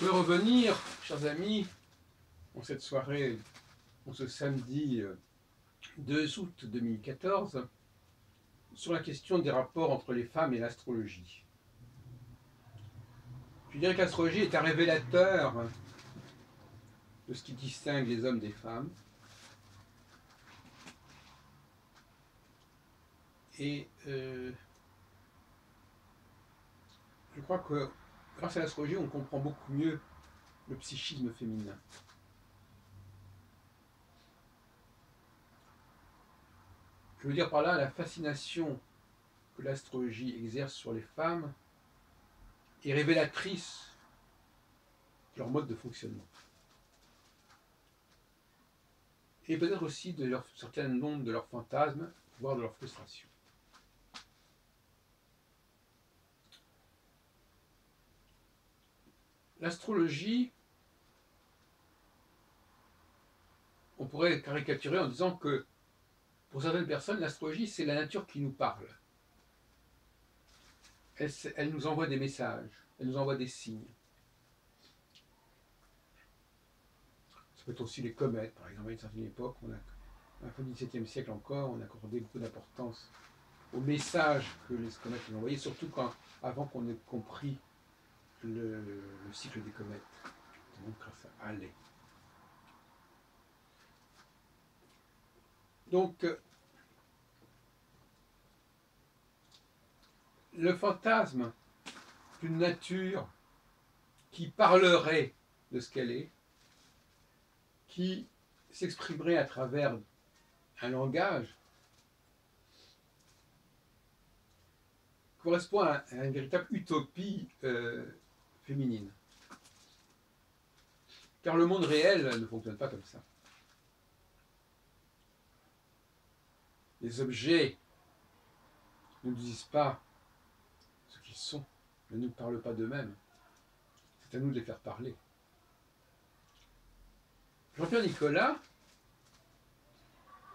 veux revenir, chers amis, en cette soirée, en ce samedi 2 août 2014, sur la question des rapports entre les femmes et l'astrologie. Je dirais que l'astrologie est un révélateur de ce qui distingue les hommes des femmes. Et je crois que grâce à l'astrologie, on comprend beaucoup mieux le psychisme féminin. Je veux dire par là la fascination que l'astrologie exerce sur les femmes est révélatrice de leur mode de fonctionnement. Et peut-être aussi de leur certain nombre de leurs fantasmes, voire de leurs frustrations. L'astrologie, on pourrait caricaturer en disant que pour certaines personnes, l'astrologie, c'est la nature qui nous parle. Elle nous envoie des messages, elle nous envoie des signes. Ça peut être aussi les comètes, par exemple. À une certaine époque, à la fin du XVIIe siècle encore, on accordait beaucoup d'importance aux messages que les comètes nous envoyaient, surtout avant qu'on ait compris le cycle des comètes, donc grâce à Halley. Donc, le fantasme d'une nature qui parlerait de ce qu'elle est, qui s'exprimerait à travers un langage, correspond à une véritable utopie féminine. Car le monde réel ne fonctionne pas comme ça. Les objets ne nous disent pas ce qu'ils sont, ne nous parlent pas d'eux-mêmes. C'est à nous de les faire parler. Jean-Pierre Nicolas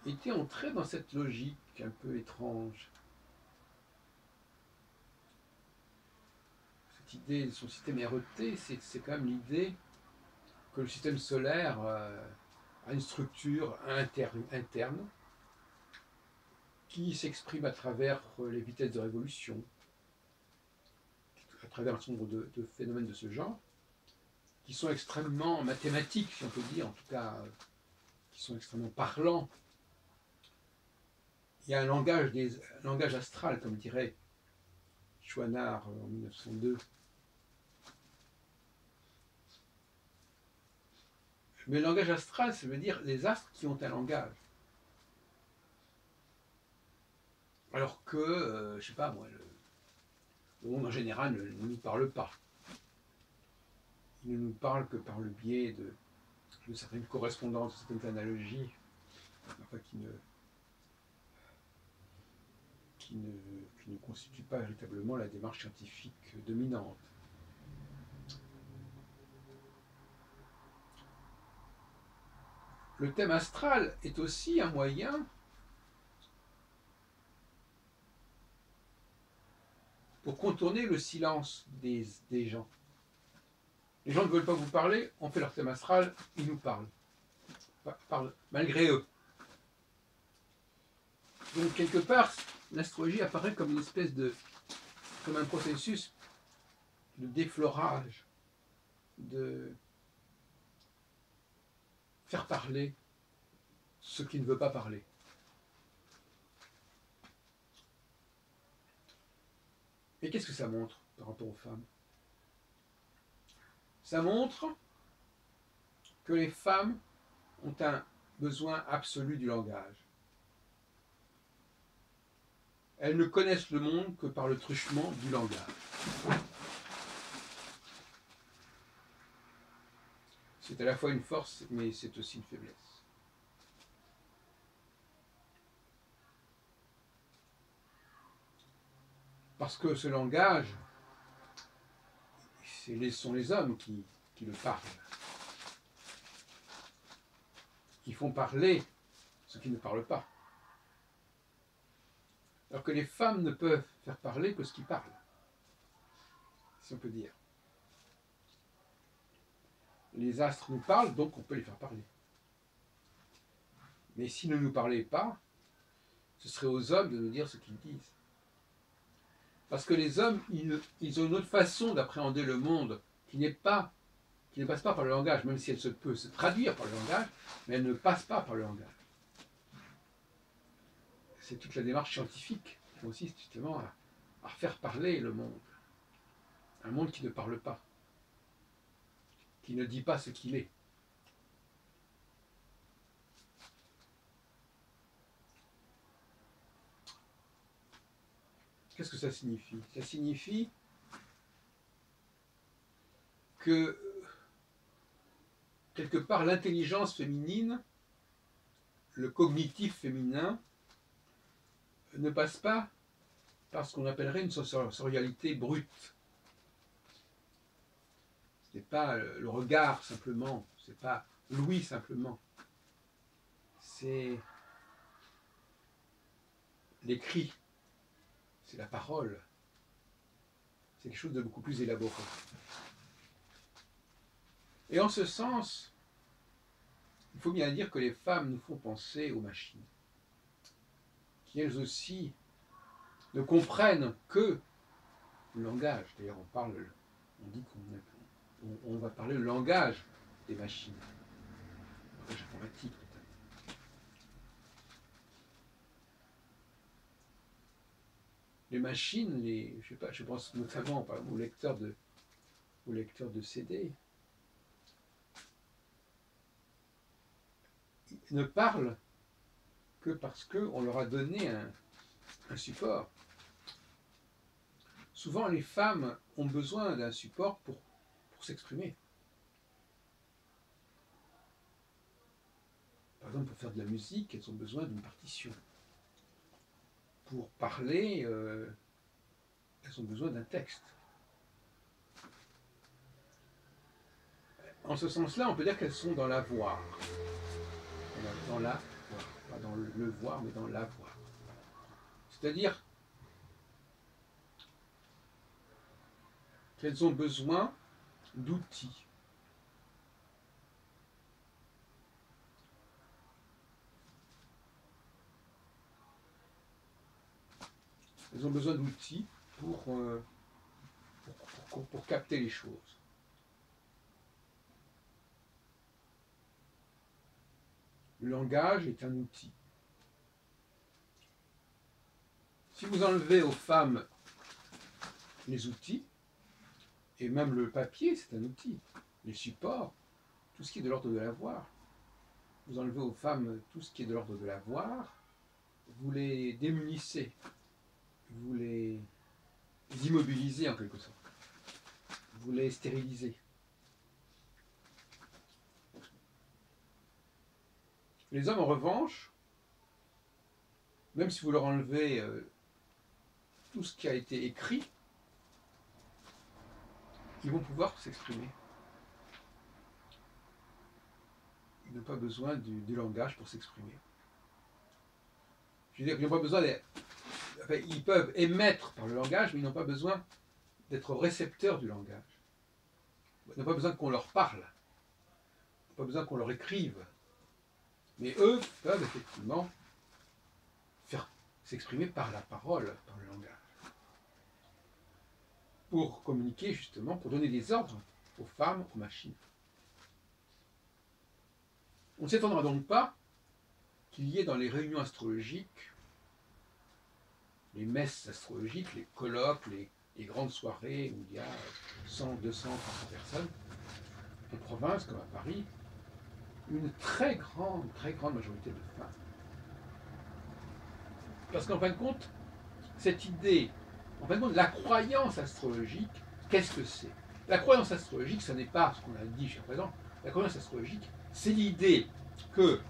était entré dans cette logique un peu étrange. Cette idée de son système RET, c'est quand même l'idée que le système solaire a une structure interne qui s'exprime à travers les vitesses de révolution, à travers un certain nombre de phénomènes de ce genre, qui sont extrêmement mathématiques, si on peut dire, en tout cas, qui sont extrêmement parlants. Il y a un langage astral, comme dirait Chouinard en 1902. Mais le langage astral, ça veut dire les astres qui ont un langage. Alors que, je ne sais pas moi, le monde en général ne nous parle pas. Il ne nous parle que par le biais de certaines correspondances, de certaines analogies, enfin, qui ne constituent pas véritablement la démarche scientifique dominante. Le thème astral est aussi un moyen pour contourner le silence des gens. Les gens ne veulent pas vous parler, on fait leur thème astral, ils nous parlent malgré eux. Donc quelque part, l'astrologie apparaît comme une espèce comme un processus de déflorage, de faire parler ce qui ne veut pas parler. Et qu'est-ce que ça montre par rapport aux femmes? Ça montre que les femmes ont un besoin absolu du langage. Elles ne connaissent le monde que par le truchement du langage. C'est à la fois une force, mais c'est aussi une faiblesse. Parce que ce langage, ce sont les hommes qui le parlent. Ils font parler ce qui ne parlent pas. Alors que les femmes ne peuvent faire parler que ce qui parle, si on peut dire. les astres nous parlent, donc on peut les faire parler. Mais s'ils ne nous parlaient pas, ce serait aux hommes de nous dire ce qu'ils disent. Parce que les hommes, ils ont une autre façon d'appréhender le monde qui ne passe pas par le langage, même si elle peut se traduire par le langage, mais elle ne passe pas par le langage. C'est toute la démarche scientifique qui consiste justement à faire parler le monde. Un monde qui ne parle pas, qui ne dit pas ce qu'il est. Qu'est-ce que ça signifie? Ça signifie que, quelque part, l'intelligence féminine, le cognitif féminin, ne passe pas par ce qu'on appellerait une sensorialité brute. Ce n'est pas le regard simplement, ce n'est pas l'ouïe simplement. C'est l'écrit, c'est la parole. C'est quelque chose de beaucoup plus élaboré. Et en ce sens, il faut bien dire que les femmes nous font penser aux machines, qui elles aussi ne comprennent que le langage. D'ailleurs, on dit qu'on va parler le langage des machines, le langage informatique notamment. Les machines, je pense notamment aux lecteurs de CD, ils ne parlent que parce qu'on leur a donné un support. Souvent, les femmes ont besoin d'un support pour s'exprimer. Par exemple, pour faire de la musique, elles ont besoin d'une partition. Pour parler, elles ont besoin d'un texte. En ce sens-là, on peut dire qu'elles sont dans l'avoir. Dans l'avoir. Pas dans le voir, mais dans l'avoir. C'est-à-dire qu'elles ont besoin d'outils. Elles ont besoin d'outils pour capter les choses. Le langage est un outil. Si vous enlevez aux femmes les outils, et même le papier, c'est un outil, les supports, tout ce qui est de l'ordre de l'avoir, vous enlevez aux femmes tout ce qui est de l'ordre de l'avoir, vous les démunissez, vous les immobilisez en quelque sorte, vous les stérilisez. Les hommes, en revanche, même si vous leur enlevez tout ce qui a été écrit, ils vont pouvoir s'exprimer. Ils n'ont pas besoin du langage pour s'exprimer. Je veux dire qu'ils n'ont pas besoin ils peuvent émettre par le langage, mais ils n'ont pas besoin d'être récepteurs du langage. Ils n'ont pas besoin qu'on leur parle. Ils n'ont pas besoin qu'on leur écrive. Mais eux peuvent effectivement s'exprimer par la parole, par le langage. Pour communiquer justement, pour donner des ordres aux femmes, aux machines. On ne s'étonnera donc pas qu'il y ait dans les réunions astrologiques, les messes astrologiques, les colloques, les grandes soirées où il y a 100, 200, 300 personnes, en province comme à Paris, une très grande majorité de femmes. Parce qu'en fin de compte, cette idée, la croyance astrologique, qu'est-ce que c'est? La croyance astrologique, ce n'est pas ce qu'on a dit jusqu'à présent. La croyance astrologique, c'est l'idée que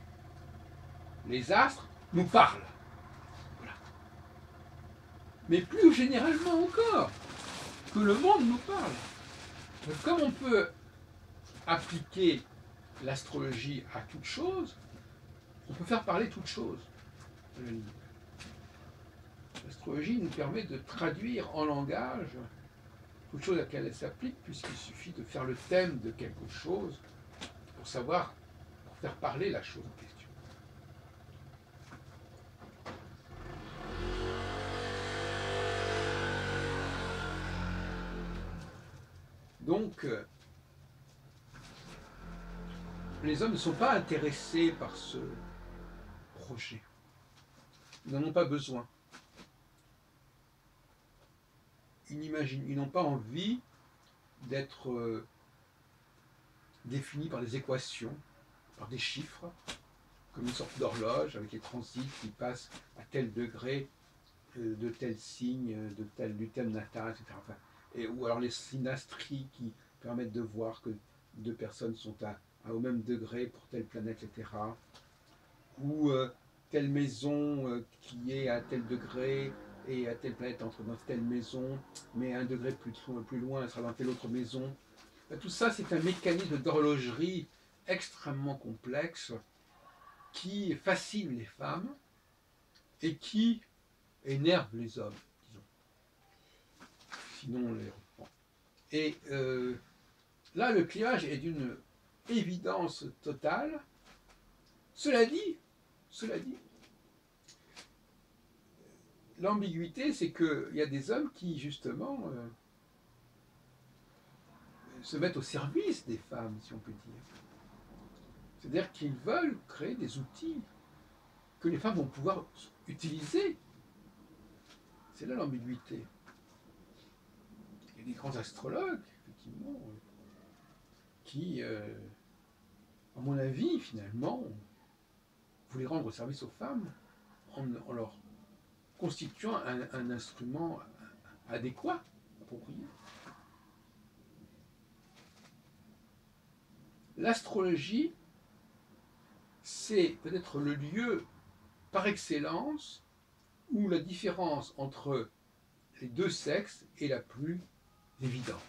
les astres nous parlent. Voilà. Mais plus généralement encore, que le monde nous parle. Donc, comme on peut appliquer l'astrologie à toute chose, on peut faire parler toute chose. L'astrologie nous permet de traduire en langage toute chose à laquelle elle s'applique, puisqu'il suffit de faire le thème de quelque chose pour savoir, pour faire parler la chose en question. Donc, les hommes ne sont pas intéressés par ce projet. Ils n'en ont pas besoin. Ils n'ont pas envie d'être définis par des équations, par des chiffres, comme une sorte d'horloge avec les transits qui passent à tel degré de tel signe, du thème natal, etc. Enfin, ou alors les synastries qui permettent de voir que deux personnes sont au même degré pour telle planète, etc. Ou telle maison qui est à tel degré et à telle planète entre dans telle maison, mais à un degré plus loin, elle sera dans telle autre maison. Tout ça, c'est un mécanisme d'horlogerie extrêmement complexe qui fascine les femmes et qui énerve les hommes, disons. Sinon, on les reprend. Et là, le clivage est d'une évidence totale. Cela dit, l'ambiguïté, c'est qu'il y a des hommes qui, justement, se mettent au service des femmes, si on peut dire. C'est-à-dire qu'ils veulent créer des outils que les femmes vont pouvoir utiliser. C'est là l'ambiguïté. Il y a des grands astrologues, effectivement, qui, à mon avis, finalement, voulaient rendre service aux femmes en leur constituant un instrument adéquat, approprié. L'astrologie, c'est peut-être le lieu par excellence où la différence entre les deux sexes est la plus évidente.